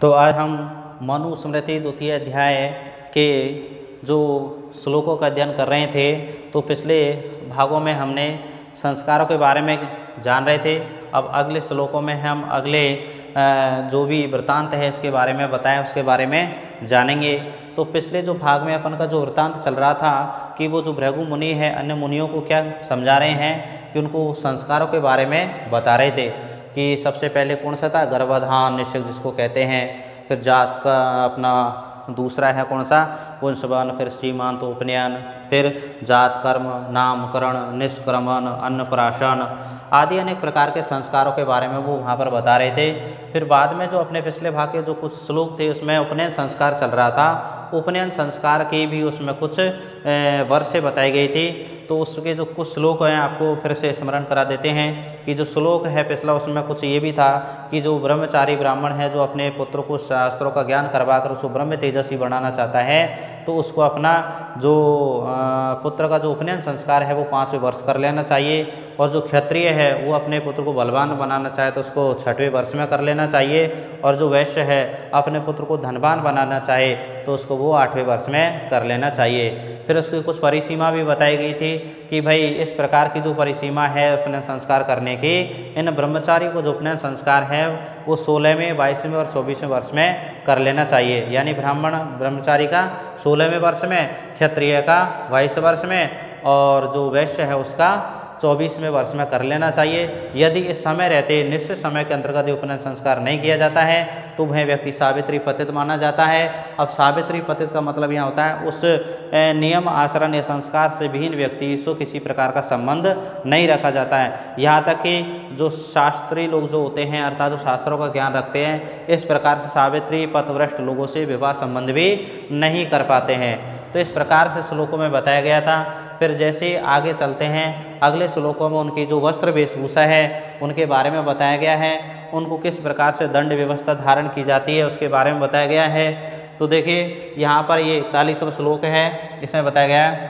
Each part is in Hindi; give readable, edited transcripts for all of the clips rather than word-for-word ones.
तो आज हम मनुस्मृति द्वितीय अध्याय के जो श्लोकों का अध्ययन कर रहे थे, तो पिछले भागों में हमने संस्कारों के बारे में जान रहे थे। अब अगले श्लोकों में हम अगले जो भी वृत्तांत है इसके बारे में बताएं, उसके बारे में जानेंगे। तो पिछले जो भाग में अपन का जो वृत्तांत चल रहा था कि वो जो भृगु मुनि है अन्य मुनियों को क्या समझा रहे हैं कि उनको संस्कारों के बारे में बता रहे थे कि सबसे पहले कौन सा था, गर्भाधान निश्चय जिसको कहते हैं, फिर जात का अपना दूसरा है कौन सा, वंशवन, फिर सीमांत उपनयन, फिर जात कर्म, नामकरण, निष्क्रमण, अन्नप्राशन आदि अनेक प्रकार के संस्कारों के बारे में वो वहाँ पर बता रहे थे। फिर बाद में जो अपने पिछले भाग के जो कुछ श्लोक थे उसमें उपनयन संस्कार चल रहा था, उपनयन संस्कार की भी उसमें कुछ वर्षें बताई गई थी। तो उसके जो कुछ श्लोक हैं आपको फिर से स्मरण करा देते हैं कि जो श्लोक है पिछला उसमें कुछ ये भी था कि जो ब्रह्मचारी ब्राह्मण है जो अपने पुत्र को शास्त्रों का ज्ञान करवा कर उसको ब्रह्म तेजस्वी बनाना चाहता है, तो उसको अपना जो पुत्र का जो उपनयन संस्कार है वो 5वें वर्ष कर लेना चाहिए। और जो क्षत्रिय है वो अपने पुत्र को बलवान बनाना चाहे तो उसको 6वें वर्ष में कर लेना चाहिए। और जो वैश्य है अपने पुत्र को धनवान बनाना चाहे तो उसको वो 8वें वर्ष में कर लेना चाहिए। फिर उसकी कुछ परिसीमा भी बताई गई थी कि भाई इस प्रकार की जो परिसीमा है उपनयन संस्कार करने की, इन ब्रह्मचारी को जो उपनयन संस्कार है वो 16वें, 22वें और 24वें वर्ष में कर लेना चाहिए। यानी ब्राह्मण ब्रह्मचारी का 16वें वर्ष में, क्षत्रिय का 22 वर्ष में और जो वैश्य है उसका 24वें वर्ष में कर लेना चाहिए। यदि इस समय रहते निश्चित समय के अंतर्गत उपनयन संस्कार नहीं किया जाता है तो वह व्यक्ति सावित्री पतित माना जाता है। अब सावित्री पतित का मतलब यहाँ होता है उस नियम आचरण या संस्कार से विहीन व्यक्ति से किसी प्रकार का संबंध नहीं रखा जाता है। यहाँ तक कि जो शास्त्री लोग जो होते हैं अर्थात जो शास्त्रों का ज्ञान रखते हैं, इस प्रकार से सावित्री पथभ्रष्ट लोगों से विवाह संबंध भी नहीं कर पाते हैं। तो इस प्रकार से श्लोकों में बताया गया था। फिर जैसे आगे चलते हैं अगले श्लोकों में उनकी जो वस्त्र वेशभूषा है उनके बारे में बताया गया है, उनको किस प्रकार से दंड व्यवस्था धारण की जाती है उसके बारे में बताया गया है। तो देखिए यहाँ पर ये 41वां श्लोक है, इसमें बताया गया है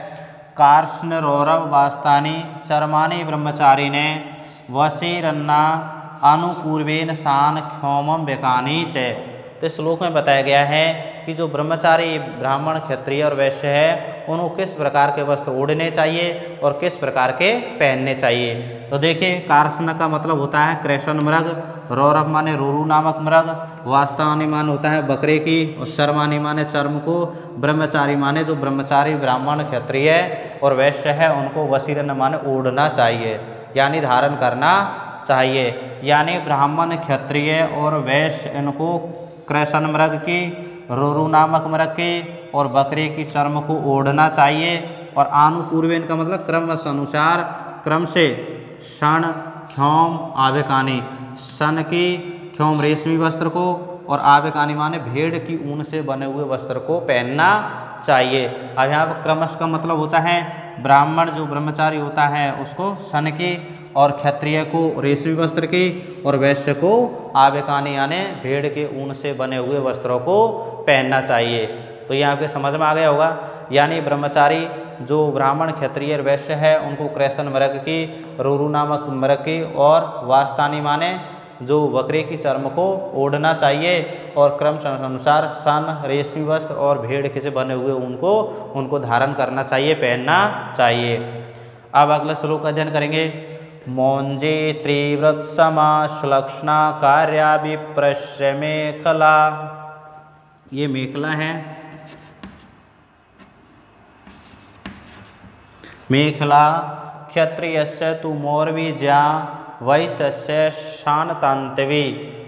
कार्ष्ण रौरव वास्तानि चर्मानि ब्रह्मचारी ने वशीरन्ना अनुपूर्वेन सान क्षौमम बेकानी च। तो इस श्लोक में बताया गया है कि जो ब्रह्मचारी ब्राह्मण क्षत्रिय और वैश्य है उनको किस प्रकार के वस्त्र ओढ़ने चाहिए और किस प्रकार के पहनने चाहिए। तो देखिए कार्ष्ण का मतलब होता है कृष्ण मृग, रौरव माने रोरू नामक मृग, वास्तानी मान होता है बकरे की और चर्मानी माने चर्म को, ब्रह्मचारी माने जो ब्रह्मचारी ब्राह्मण क्षत्रिय और वैश्य है उनको वशीरन माने ओढ़ना चाहिए यानी धारण करना चाहिए। यानी ब्राह्मण क्षत्रिय और वैश्य इनको कृष्ण मृग की, रोरू नामक मृग की और बकरे की चर्म को ओढ़ना चाहिए। और आनुपूर्वेन का मतलब क्रम अनुसार, क्रम से षण क्षौम आवेकानी, सन की क्षौम रेशमी वस्त्र को और आवेकानी माने भेड़ की ऊन से बने हुए वस्त्र को पहनना चाहिए। अब यहाँ पर क्रमश का मतलब होता है ब्राह्मण जो ब्रह्मचारी होता है उसको सन की और क्षत्रिय को रेशमी वस्त्र की और वैश्य को आवेकानी यानी भेड़ के ऊन से बने हुए वस्त्रों को पहनना चाहिए। तो ये आपके समझ में आ गया होगा। यानी ब्रह्मचारी जो ब्राह्मण क्षत्रिय और वैश्य है उनको कृष्ण मृग की, रोरू नामक मृग की और वास्तानी माने जो बकरे की चर्म को ओढ़ना चाहिए और क्रम अनुसार सन रेशमी वस्त्र और भेड़ के से बने हुए उनको धारण करना चाहिए, पहनना चाहिए। अब अगला श्लोक का अध्ययन करेंगे। मौंजे त्रिव्रत समाश्लक्षणा कार्या विप्रश्य मेखला। ये मेखला है, मेखला क्षत्रियस्य तु मोरवी ज्या वैश्यस्य शानतांतवी।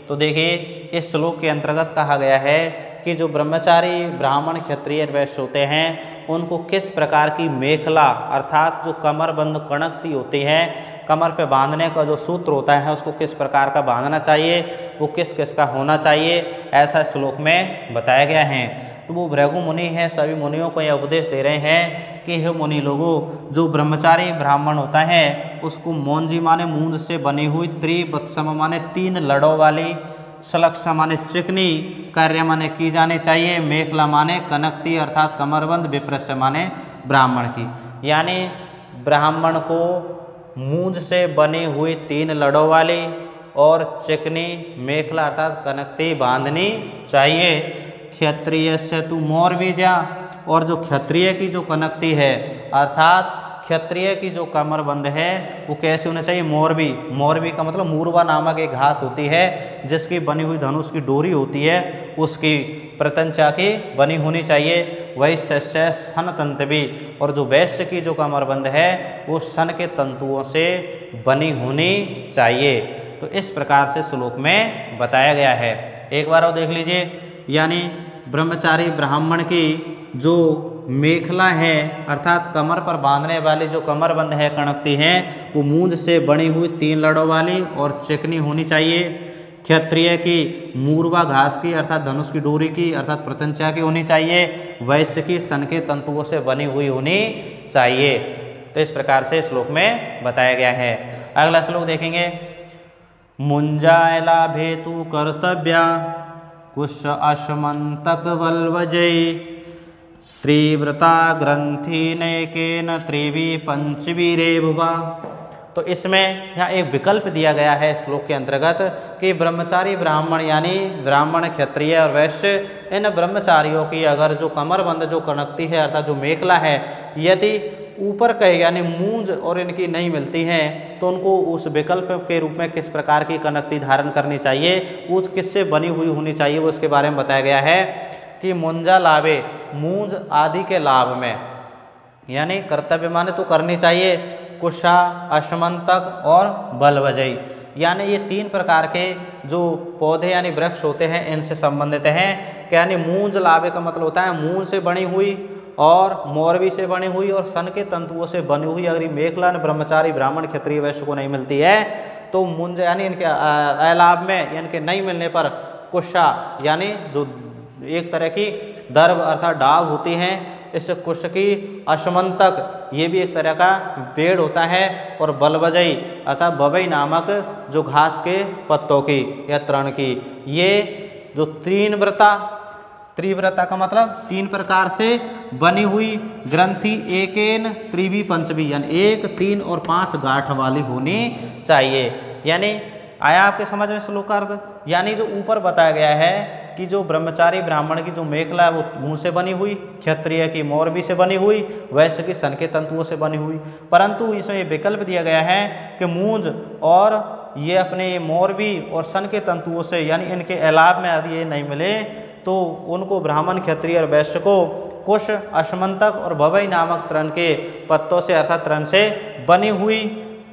तो देखिए इस श्लोक के अंतर्गत कहा गया है कि जो ब्रह्मचारी ब्राह्मण क्षत्रिय वैश्य होते हैं उनको किस प्रकार की मेखला अर्थात जो कमरबंद कणकती होती है, कमर पे बांधने का जो सूत्र होता है उसको किस प्रकार का बांधना चाहिए, वो किस किस का होना चाहिए, ऐसा श्लोक में बताया गया है। तो वो भृगु मुनि है, सभी मुनियों को यह उपदेश दे रहे हैं कि हे मुनि लोगों, जो ब्रह्मचारी ब्राह्मण होता है उसको मौंजी माने मूंद से बनी हुई, त्रिवत्सम माने 3 लड़ों वाली, सलक्ष माने चिकनी, कार्य माने की जानी चाहिए, मेखला माने कनकती अर्थात कमरबंद, विप्रश्य माने ब्राह्मण की। यानी ब्राह्मण को मूंज से बनी हुई 3 लड़ों वाली और चिकनी मेखला अर्थात कनकती बांधनी चाहिए। क्षत्रिय से तू मोरबीजा, और जो क्षत्रिय की जो कनकती है अर्थात क्षत्रिय की जो कमरबंद है वो कैसे होना चाहिए? मोरबी। मोरबी का मतलब मूरवा नामक एक घास होती है जिसकी बनी हुई धनुष की डोरी होती है, उसकी प्रत्यंचा की बनी होनी चाहिए। वैश्य सन तंतवी, और जो वैश्य की जो कमरबंद है वो सन के तंतुओं से बनी होनी चाहिए। तो इस प्रकार से श्लोक में बताया गया है। एक बार और देख लीजिए, यानी ब्रह्मचारी ब्राह्मण की जो मेखला है अर्थात कमर पर बांधने वाली जो कमरबंद है कनकती है वो मूंज से बनी हुई 3 लड़ों वाली और चिकनी होनी चाहिए। क्षत्रिय की मूरवा घास की अर्थात धनुष की डोरी की अर्थात प्रत्यंचा की होनी चाहिए। वैश्य की सन के तंतुओं से बनी हुई होनी चाहिए। तो इस प्रकार से श्लोक में बताया गया है। अगला श्लोक देखेंगे, मुंजायला भेतु कर्तव्या कुश अशमंतक वल्वजयी त्रिव्रता ग्रंथि नैकेन त्रिवी पंचवीरे भुवा। तो इसमें यहाँ एक विकल्प दिया गया है श्लोक के अंतर्गत कि ब्रह्मचारी ब्राह्मण यानी ब्राह्मण क्षत्रिय और वैश्य इन ब्रह्मचारियों की अगर जो कमरबंद जो कनकती है अर्थात जो मेखला है यदि ऊपर कहे यानी मूंज और इनकी नहीं मिलती हैं तो उनको उस विकल्प के रूप में किस प्रकार की कनकती धारण करनी चाहिए, वो किससे बनी हुई होनी चाहिए, वो इसके बारे में बताया गया है कि मुंजा लाभे मूंज आदि के लाभ में यानी कर्तव्य माने तो करनी चाहिए कुशा अशमंतक और बलवजई, यानी ये 3 प्रकार के जो पौधे यानी वृक्ष होते हैं इनसे संबंधित हैं। यानी मूंज लाभे का मतलब होता है मूंज से बनी हुई और मोरबी से बनी हुई और सन के तंतुओं से बनी हुई अगर मेखला ब्रह्मचारी ब्राह्मण क्षत्रिय वैश्य को नहीं मिलती है तो मुंज यानी इनके अलाभ में इनके नहीं मिलने पर कुशा यानी जो एक तरह की दर्भ अर्थात डाव होती हैं, इस कुश की अशमंतक ये भी एक तरह का पेड़ होता है और बलवजई अर्थात बबई नामक जो घास के पत्तों की या तृण की, ये जो त्रिव्रता का मतलब 3 प्रकार से बनी हुई ग्रंथि एकेन त्रिवी पंचवी यानी 1, 3 और 5 गांठ वाली होनी चाहिए। यानी आया आपके समझ में श्लोक का अर्थ? यानी जो ऊपर बताया गया है कि जो ब्रह्मचारी ब्राह्मण की जो मेखला है वो मुंह से बनी हुई, क्षत्रिय की मोरबी से बनी हुई, वैश्य की सन के तंतुओं से बनी हुई, परंतु इसमें ये विकल्प दिया गया है कि मूंज और ये अपने मोरबी और सन के तंतुओं से यानी इनके अलाव में यदि ये नहीं मिले तो उनको ब्राह्मण क्षत्रिय और वैश्य को कुश अशमंतक और बबई नामक तृण के पत्तों से अर्थात तृण से बनी हुई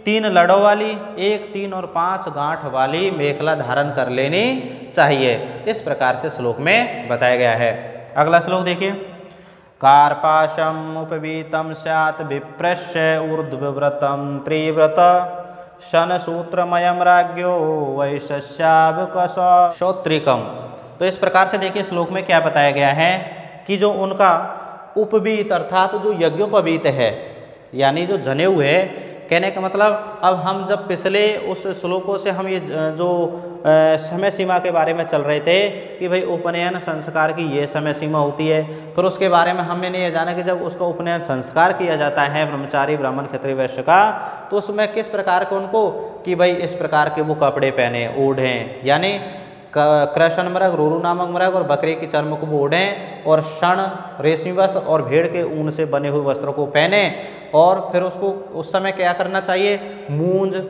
3 लड़ों वाली 1, 3 और 5 गांठ वाली मेखला धारण कर लेनी चाहिए। इस प्रकार से श्लोक में बताया गया है। अगला श्लोक देखिए, कार्पाशम उपवीतम स्यात् विप्रस्य ऊर्ध्वव्रतम त्रिव्रत शन सूत्रमयम राज्ञो वैश्यावकश श्रोत्रिकम। तो इस प्रकार से देखिए श्लोक में क्या बताया गया है कि जो उनका उपवीत अर्थात जो यज्ञोपवीत है यानी जो जनेऊ है, कहने का मतलब अब हम जब पिछले उस श्लोकों से हम ये जो समय सीमा के बारे में चल रहे थे कि भाई उपनयन संस्कार की ये समय सीमा होती है, फिर उसके बारे में हमने ये जाना कि जब उसका उपनयन संस्कार किया जाता है ब्रह्मचारी ब्राह्मण क्षत्रिय वैश्य का तो उसमें किस प्रकार के उनको कि भाई इस प्रकार के वो कपड़े पहने ओढ़ें, यानी कृष्ण मृग रोरू नामक मृग और बकरे की चर्म को ओढ़ें और षण रेशमी वस्त्र और भेड़ के ऊन से बने हुए वस्त्रों को पहने और फिर उसको उस समय क्या करना चाहिए, मूंज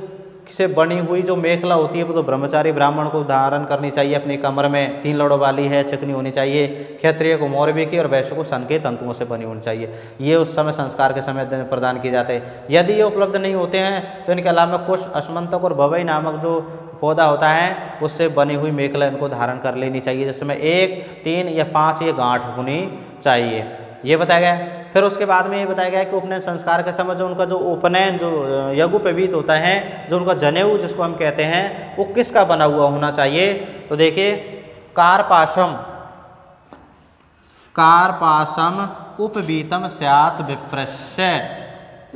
से बनी हुई जो मेखला होती है वो तो ब्रह्मचारी ब्राह्मण को धारण करनी चाहिए अपनी कमर में, 3 लड़ों वाली है, चिकनी होनी चाहिए, क्षत्रिय को मोरबी की और वैश्य को सन के तंतुओं से बनी होनी चाहिए। ये उस समय संस्कार के समय प्रदान किए जाते हैं। यदि ये उपलब्ध नहीं होते हैं तो इनके अलावा कुश अशमंतक और बबई नामक जो पौधा होता है उससे बनी हुई मेखला इनको धारण कर लेनी चाहिए, जिसमें 1, 3 या 5 ये गांठ होनी चाहिए, ये बताया गया। फिर उसके बाद में ये बताया गया कि उपनयन संस्कार के समय जो उनका जो उपनयन जो यज्ञोपवीत होता है, जो उनका जनेऊ जिसको हम कहते हैं, वो किसका बना हुआ होना चाहिए। तो देखिए, कार्पाशम उपवीतम स्यात् विप्रस्य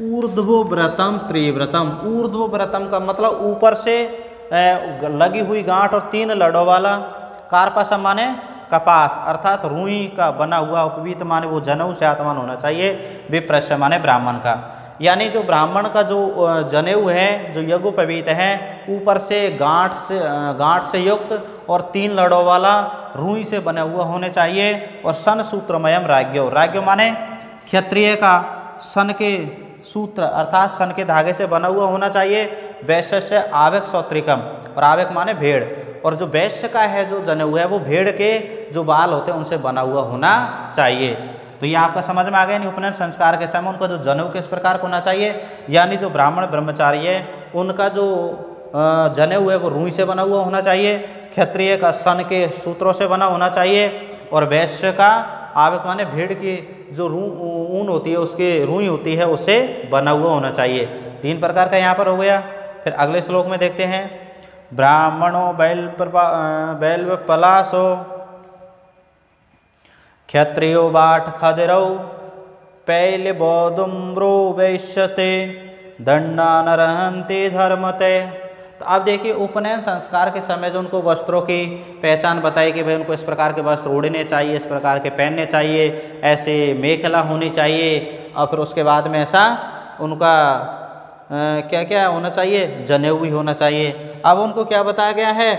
ऊर्ध्वव्रतम त्रिव्रतम। ऊर्ध्वव्रतम का मतलब ऊपर से लगी हुई गांठ और 3 लड़ों वाला, कार्पाशम माने कपास अर्थात रुई का बना हुआ, उपवीत माने वो जनेऊ से आत्मान होना चाहिए, विप्रस्य माने ब्राह्मण का। यानी जो ब्राह्मण का जो जनेऊ है, जो यज्ञोपवीत है, ऊपर से गांठ से युक्त और 3 लड़ों वाला रुई से बना हुआ होने चाहिए। और सन सूत्रमयम राज्यो, राज्यो माने क्षत्रिय का सन के सूत्र अर्थात सन के धागे से बना हुआ होना चाहिए। वैश्य से आवक सौत्रिकम, और आवक माने भेड़, और जो वैश्य का है जो जनेऊ है वो भेड़ के जो बाल होते हैं उनसे बना हुआ होना चाहिए। तो ये आपका समझ में आ गया। उपनयन संस्कार के समय उनका जो जनेऊ किस प्रकार का होना चाहिए, यानी जो ब्राह्मण ब्रह्मचारी है उनका जो जनेऊ है वो रुई से बना हुआ होना चाहिए। क्षत्रिय का सन के सूत्रों से बना होना चाहिए। और वैश्य का आवक माने भेड़ की जो ऊन होती है, उसके रुई होती है, उससे बना हुआ होना चाहिए। 3 प्रकार का यहाँ पर हो गया। फिर अगले श्लोक में देखते हैं, ब्राह्मणों बैल पलासो क्षत्रियो बाट खदिरौ पैल बौदुम्रो वैश्यस्ते दंडा नरहंते धर्मते। तो अब देखिए उपनयन संस्कार के समय जो उनको वस्त्रों की पहचान बताई कि भाई उनको इस प्रकार के वस्त्र ओढ़ने चाहिए, इस प्रकार के पहनने चाहिए, ऐसे मेखला होनी चाहिए, और फिर उसके बाद में ऐसा उनका क्या क्या होना चाहिए, जनेऊ भी होना चाहिए। अब उनको क्या बताया गया है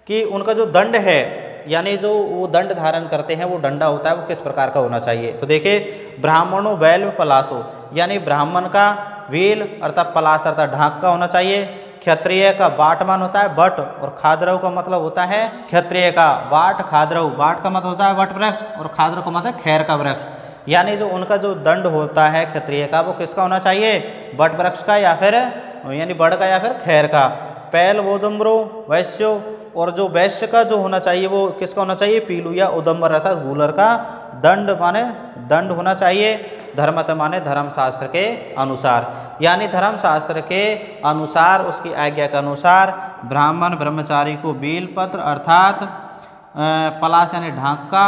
कि उनका जो दंड है, यानी जो वो दंड धारण करते हैं, वो डंडा होता है, वो किस प्रकार का होना चाहिए। तो देखिए, ब्राह्मणों बैल पलासो, यानी ब्राह्मण का वेल अर्थात पलास अर्थात ढाक का होना चाहिए। क्षत्रिय का बाटमान होता है बट, और खाद्रव का मतलब होता है क्षत्रिय का बाट खाद्रव, बाट का मतलब होता है वट वृक्ष, और खाद्रव का मतलब खैर का वृक्ष। यानी जो उनका जो दंड होता है क्षत्रिय का, वो किसका होना चाहिए, बट वृक्ष का या फिर यानी बड़ का या फिर खैर का। पैल वोदुम्रो वैश्यो, और जो वैश्य का जो होना चाहिए वो किसका होना चाहिए, पीलू या उदम्बर अर्थात गूलर का दंड माने दंड होना चाहिए। धर्मत माने धर्मशास्त्र के अनुसार, यानी धर्मशास्त्र के अनुसार उसकी आज्ञा के अनुसार ब्राह्मण ब्रह्मचारी को बेलपत्र अर्थात पलाश यानी ढाक का,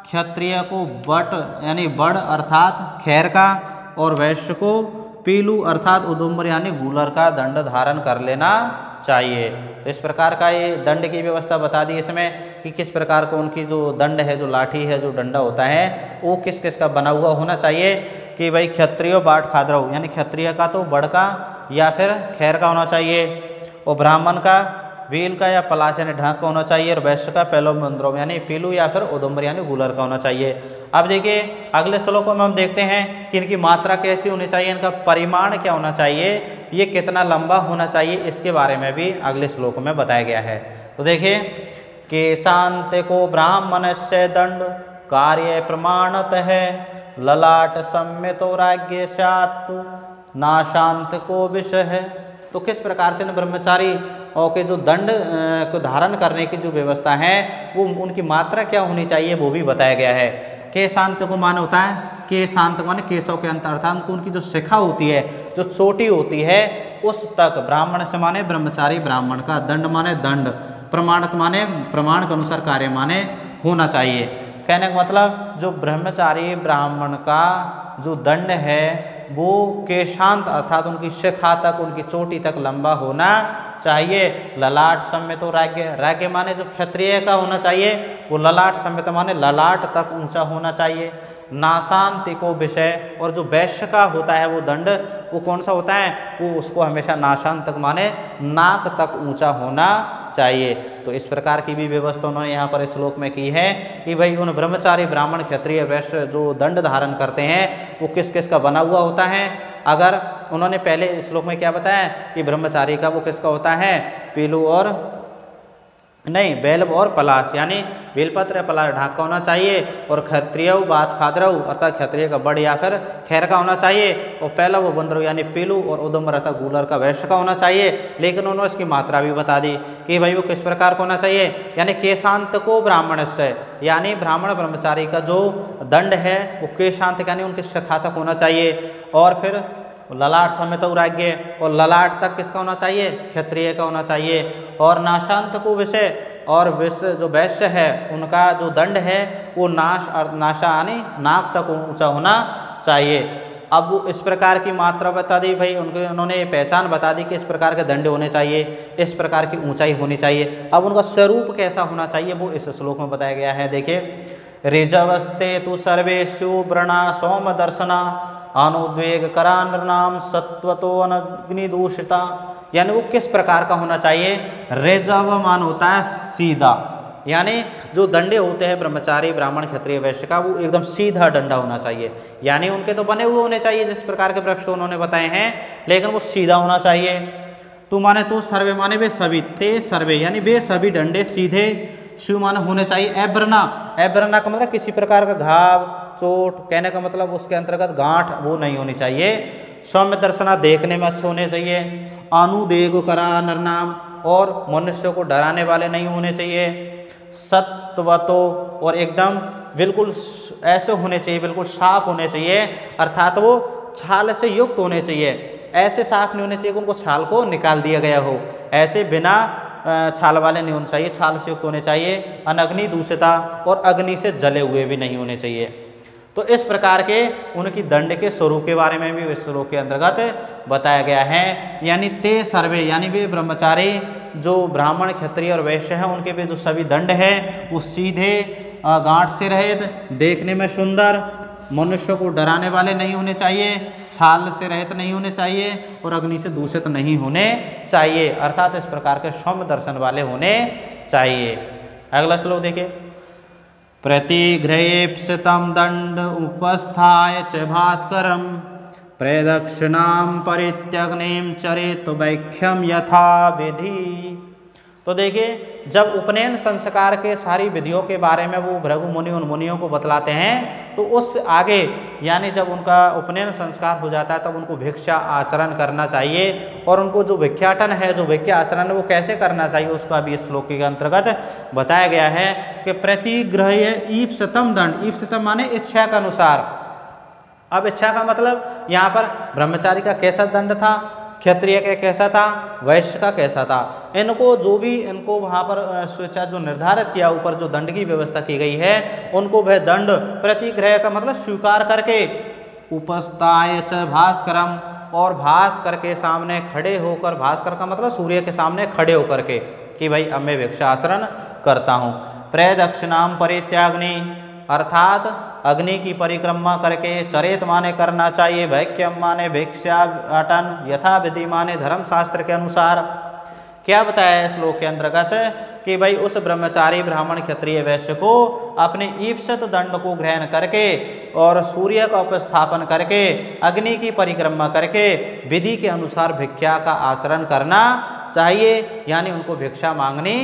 क्षत्रिय को बट यानी बड़ अर्थात खैर का, और वैश्य को पीलू अर्थात उदुम्बर यानी गूलर का दंड धारण कर लेना चाहिए। तो इस प्रकार का ये दंड की व्यवस्था बता दी इसमें कि किस प्रकार को उनकी जो दंड है, जो लाठी है, जो डंडा होता है, वो किस किस का बना हुआ होना चाहिए कि भाई क्षत्रियो बाट खाद्रव, यानी क्षत्रिय का तो बड़ का या फिर खैर का होना चाहिए, और ब्राह्मण का वेल का या पलाश यानी ढाक का होना चाहिए, और वैश्य का पैलो मंद्रोम यानी पीलू या फिर उदुम्बर यानी गूलर का होना चाहिए। अब देखिए अगले श्लोकों में हम देखते हैं कि इनकी मात्रा कैसी होनी चाहिए, इनका परिमाण क्या होना चाहिए, ये कितना लंबा होना चाहिए, इसके बारे में भी अगले श्लोक में बताया गया है। तो देखिए, केशांत को ब्राह्मण से दंड कार्य प्रमाणत है, ललाट सम्यतो राज्य सात नाशांत को विषय है। तो किस प्रकार से ब्रह्मचारी और के जो दंड को धारण करने की जो व्यवस्था है, वो उनकी मात्रा क्या होनी चाहिए वो भी बताया गया है। केशांत को माने होता है, केशांत माने केशव के अंत अर्थात उनकी जो शिखा होती है, जो चोटी होती है, उस तक ब्राह्मण से माने ब्रह्मचारी ब्राह्मण का, दंड माने दंड, प्रमाणत माने प्रमाण के अनुसार कार्य माने होना चाहिए। कहने का मतलब जो ब्रह्मचारी ब्राह्मण का जो दंड है वो केशांत अर्थात उनकी शिखा तक, उनकी चोटी तक लंबा होना चाहिए। ललाट सम्यत तो राज्य, राज्य माने जो क्षत्रिय का होना चाहिए वो ललाट सम्यत माने ललाट तक ऊंचा होना चाहिए। नाशांति को विषय, और जो वैश्य का होता है वो दंड, वो कौन सा होता है, वो उसको हमेशा नाशांत तक माने नाक तक ऊंचा होना चाहिए। तो इस प्रकार की भी व्यवस्था उन्होंने यहाँ पर इस श्लोक में की है कि भाई उन ब्रह्मचारी ब्राह्मण क्षत्रिय वैश्य जो दंड धारण करते हैं वो किस किस का बना हुआ होता है। अगर उन्होंने पहले श्लोक में क्या बताया कि ब्रह्मचारी का वो किसका होता है, पीलू और नहीं बैल और पलाश, यानी बेलपत्र पलाश ढाक का होना चाहिए, और क्षत्रिय बात खाद्रव अर्थात क्षत्रिय का बड़ या फिर खैर का होना चाहिए, और पहला वो बंद्रव यानी पीलू और उदम्बर अर्थात गूलर का वैश्य का होना चाहिए। लेकिन उन्होंने इसकी मात्रा भी बता दी कि भाई वो किस प्रकार का होना चाहिए, यानी केशांत को ब्राह्मण से, यानी ब्राह्मण ब्रह्मचारी का जो दंड है वो केशांत यानी उनके शिखा तक होना चाहिए, और फिर ललाट समेत राज्य, और ललाट तक किसका होना चाहिए, क्षत्रिय का होना चाहिए, और नाशांत को विषय, और विषय जो वैश्य है उनका जो दंड है वो नाशा यानी नाक तक ऊंचा होना चाहिए। अब वो इस प्रकार की मात्रा बता दी भाई, उन्होंने पहचान बता दी कि इस प्रकार के दंड होने चाहिए, इस प्रकार की ऊंचाई होनी चाहिए। अब उनका स्वरूप कैसा होना चाहिए वो इस श्लोक में बताया गया है। देखिए, ऋजवस्ते तु सर्वेषु व्रणा सोम दर्शना अनुद्वेग करा नृणाम सत्वतो अग्निदूषिता, यानी वो किस प्रकार का होना चाहिए? रेजवमान होता है सीधा, यानी जो डंडे होते हैं ब्रह्मचारी ब्राह्मण क्षत्रिय वैश्य का वो एकदम सीधा डंडा होना चाहिए, यानी उनके तो बने हुए होने चाहिए जिस प्रकार के वृक्ष उन्होंने बताए हैं, लेकिन वो सीधा होना चाहिए। तू माने तो सर्वे माने वे सभी, ते सर्वे यानी वे सभी डंडे सीधे, शिव माने होने चाहिए। एब्रना, एब्रना का मतलब किसी प्रकार का घाव चोट, कहने का मतलब उसके अंतर्गत गांठ वो नहीं होनी चाहिए। सौम्य दर्शना देखने में अच्छे होने चाहिए। अनुदेग करा नरनाम, और मनुष्य को डराने वाले नहीं होने चाहिए। सत्वतो, और एकदम बिल्कुल ऐसे होने चाहिए, बिल्कुल साफ होने चाहिए, अर्थात वो छाल से युक्त होने चाहिए। ऐसे साफ नहीं होने चाहिए कि उनको छाल को निकाल दिया गया हो, ऐसे बिना छाल वाले नहीं होने चाहिए, छाल से युक्त होने चाहिए। अनग्नि दूषिता, और अग्नि से जले हुए भी नहीं होने चाहिए। तो इस प्रकार के उनकी दंड के स्वरूप के बारे में भी इस श्लोक के अंतर्गत बताया गया है। यानी ते सर्वे, यानी वे ब्रह्मचारी जो ब्राह्मण क्षत्रिय और वैश्य हैं उनके भी जो सभी दंड है वो सीधे गांठ से रहित, देखने में सुंदर, मनुष्य को डराने वाले नहीं होने चाहिए, छाल से रहित नहीं होने चाहिए, और अग्नि से दूषित नहीं होने चाहिए, अर्थात इस प्रकार के सौम्य दर्शन वाले होने चाहिए। अगला श्लोक देखिए। प्रतिगृहेप्सितं दंड उपस्थाय च भास्करम प्रदक्षिणां परित्यग्निं चरेत वैख्यम यथा विधि। तो देखिए, जब उपनयन संस्कार के सारी विधियों के बारे में वो भृगु मुनि उन मुनियों को बतलाते हैं, तो उस आगे यानी जब उनका उपनयन संस्कार हो जाता है तब उनको भिक्षा आचरण करना चाहिए, और उनको जो भिक्षाटन है, जो भिक्षा आचरण है वो कैसे करना चाहिए उसका भी इस श्लोक के अंतर्गत बताया गया है कि प्रतिग्रह ईप्सितम दंड, ईप्सितम माने इच्छा के अनुसार। अब इच्छा का मतलब यहाँ पर ब्रह्मचारी का कैसा दंड था, क्षत्रिय का कैसा था, वैश्य का कैसा था, इनको जो भी इनको वहाँ पर स्वेच्छा जो निर्धारित किया ऊपर जो दंड की व्यवस्था की गई है, उनको वह दंड प्रतिग्रह का मतलब स्वीकार करके उपस्थाय च भास्करम, और भास्कर के सामने खड़े होकर, भास्कर का मतलब सूर्य के सामने खड़े होकर के कि भाई अब मैं भिक्षा आचरण करता हूँ। प्रदक्षिणाम परित्याग्नि, अर्थात अग्नि की परिक्रमा करके, चरेत माने करना चाहिए, वैक्यम माने भिक्षाटन, यथा विधि माने धर्मशास्त्र के अनुसार। क्या बताया है श्लोक के अंतर्गत कि भाई उस ब्रह्मचारी ब्राह्मण क्षत्रिय वैश्य को अपने ईप्सित दंड को ग्रहण करके और सूर्य का उपस्थापन करके अग्नि की परिक्रमा करके विधि के अनुसार भिक्षा का आचरण करना चाहिए, यानी उनको भिक्षा मांगनी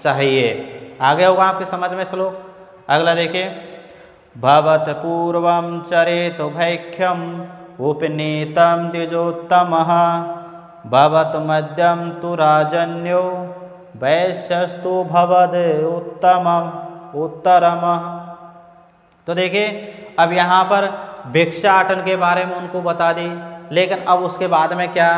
चाहिए। आगे होगा आपके समझ में श्लोक। अगला देखिए। भवत पूर्वं चरेत भैख्यम उपनीतम द्विजोत्तमः भवत मध्यम तु राजन्यो वैश्यस्तु भवद उत्तरम। तो देखिए, अब यहाँ पर भिक्षाटन के बारे में उनको बता दी, लेकिन अब उसके बाद में क्या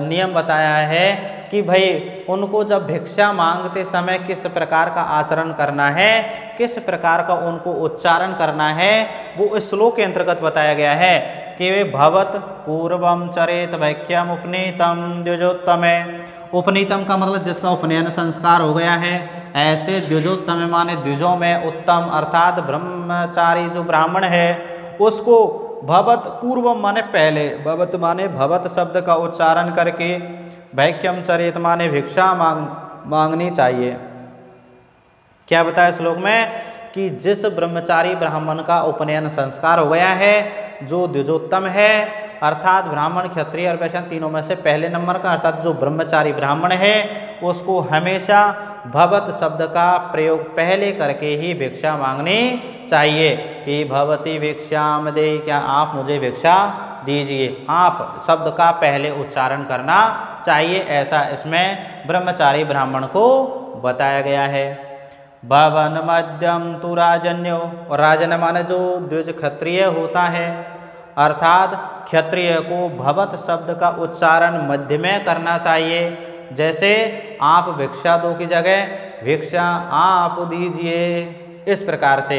नियम बताया है कि भाई उनको जब भिक्षा मांगते समय किस प्रकार का आचरण करना है, किस प्रकार का उनको उच्चारण करना है, वो इस श्लोक के अंतर्गत बताया गया है कि वे भवत पूर्वम चरेत वैक्यम उपनीतम द्विजोत्तमे। उपनीतम का मतलब जिसका उपनयन संस्कार हो गया है, ऐसे द्विजोत्तम माने द्विजों में उत्तम, अर्थात ब्रह्मचारी जो ब्राह्मण है उसको भवत पूर्वम माने पहले, भवत माने भवत शब्द का उच्चारण करके, वैक्यम चरित माने भिक्षा मांगनी चाहिए। क्या बताया श्लोक में कि जिस ब्रह्मचारी ब्राह्मण का उपनयन संस्कार हो गया है, जो द्विजोत्तम है, अर्थात ब्राह्मण क्षत्रिय और वैश्य तीनों में से पहले नंबर का, अर्थात जो ब्रह्मचारी ब्राह्मण है उसको हमेशा भवत शब्द का प्रयोग पहले करके ही भिक्षा मांगनी चाहिए कि भवती भिक्षाम दे, क्या आप मुझे भिक्षा दीजिए। आप शब्द का पहले उच्चारण करना चाहिए, ऐसा इसमें ब्रह्मचारी ब्राह्मण को बताया गया है। भवन मध्यम तु राजन्यो, और राजन माने जो द्विज क्षत्रिय होता है, अर्थात क्षत्रिय को भवत शब्द का उच्चारण मध्य में करना चाहिए। जैसे आप भिक्षा दो की जगह भिक्षा आप दीजिए, इस प्रकार से।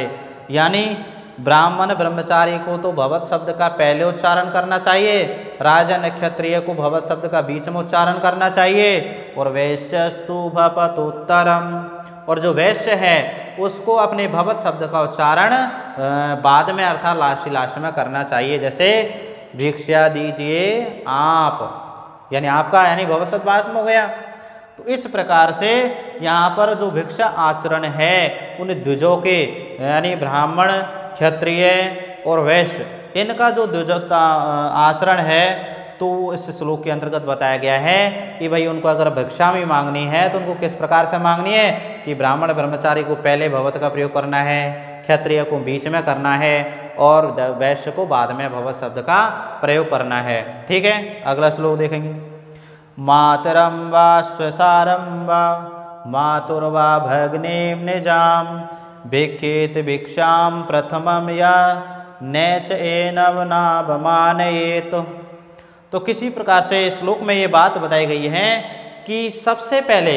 यानी ब्राह्मण ब्रह्मचारी को तो भवत शब्द का पहले उच्चारण करना चाहिए, राजन क्षत्रिय को भवत शब्द का बीच में उच्चारण करना चाहिए, और वैश्यस्तु भवत उत्तरम, और जो वैश्य है उसको अपने भवत शब्द का उच्चारण बाद में अर्थात लास्ट में करना चाहिए। जैसे भिक्षा दीजिए आप, यानी आपका यानी भवत शब्द बाद में हो गया। तो इस प्रकार से यहाँ पर जो भिक्षा आचरण है उन द्विजों के यानी ब्राह्मण, क्षत्रिय और वैश्य, इनका जो द्विजोत्ता आचरण है तो इस श्लोक के अंतर्गत बताया गया है कि भाई उनको अगर भिक्षा भी मांगनी है तो उनको किस प्रकार से मांगनी है कि ब्राह्मण ब्रह्मचारी को पहले भवत का प्रयोग करना है, क्षत्रिय को बीच में करना है और वैश्य को बाद में भवत शब्द का प्रयोग करना है। ठीक है, अगला श्लोक देखेंगे। मातरम वा स्वसारम वा मातुर्वा भग्नीम निजाम भिक्षेत भिक्षाम प्रथमम या नैच एनव नावमानयेत। तो किसी प्रकार से श्लोक में ये बात बताई गई है कि सबसे पहले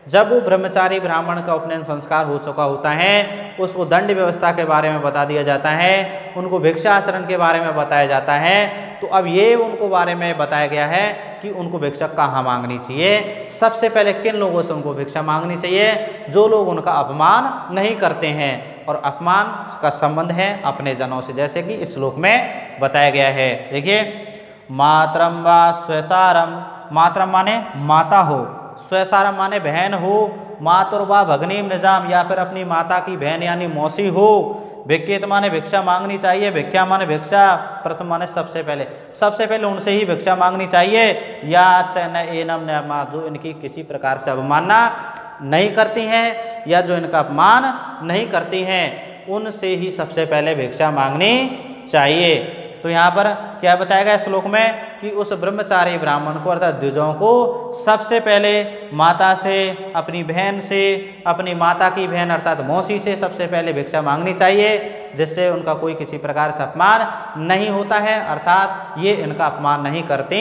जब वो ब्रह्मचारी ब्राह्मण का उपनयन संस्कार हो चुका होता है उसको दंड व्यवस्था के बारे में बता दिया जाता है, उनको भिक्षा आचरण के बारे में बताया जाता है। तो अब ये उनको बारे में बताया गया है कि उनको भिक्षा कहाँ मांगनी चाहिए। सबसे पहले किन लोगों से उनको भिक्षा मांगनी चाहिए? जो लोग उनका अपमान नहीं करते हैं, और अपमान का संबंध है अपने जनों से, जैसे कि इस श्लोक में बताया गया है। देखिए, मातरम वा स्वसारम, मातरम माने माता हो, स्वसारम माने बहन हो, मातुर वा भगनीम निजाम या फिर अपनी माता की बहन यानी मौसी हो। भिक्षेत माने भिक्षा मांगनी चाहिए, भिक्षा माने भिक्षा, प्रथम माने सबसे पहले उनसे ही भिक्षा मांगनी चाहिए। या चैन एनम न, जो इनकी किसी प्रकार से अवमानना नहीं करती हैं या जो इनका अपमान नहीं करती हैं उनसे ही सबसे पहले भिक्षा मांगनी चाहिए। तो यहाँ पर क्या बताया गया श्लोक में कि उस ब्रह्मचारी ब्राह्मण को अर्थात द्विजों को सबसे पहले माता से, अपनी बहन से, अपनी माता की बहन अर्थात मौसी से सबसे पहले भिक्षा मांगनी चाहिए, जिससे उनका कोई किसी प्रकार से अपमान नहीं होता है, अर्थात ये इनका अपमान नहीं करती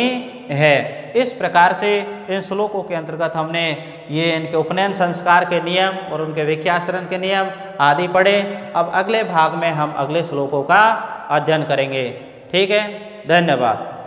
है। इस प्रकार से इन श्लोकों के अंतर्गत हमने ये इनके उपनयन संस्कार के नियम और उनके भिक्षाचरण के नियम आदि पढ़े। अब अगले भाग में हम अगले श्लोकों का अध्ययन करेंगे। ठीक है, धन्यवाद।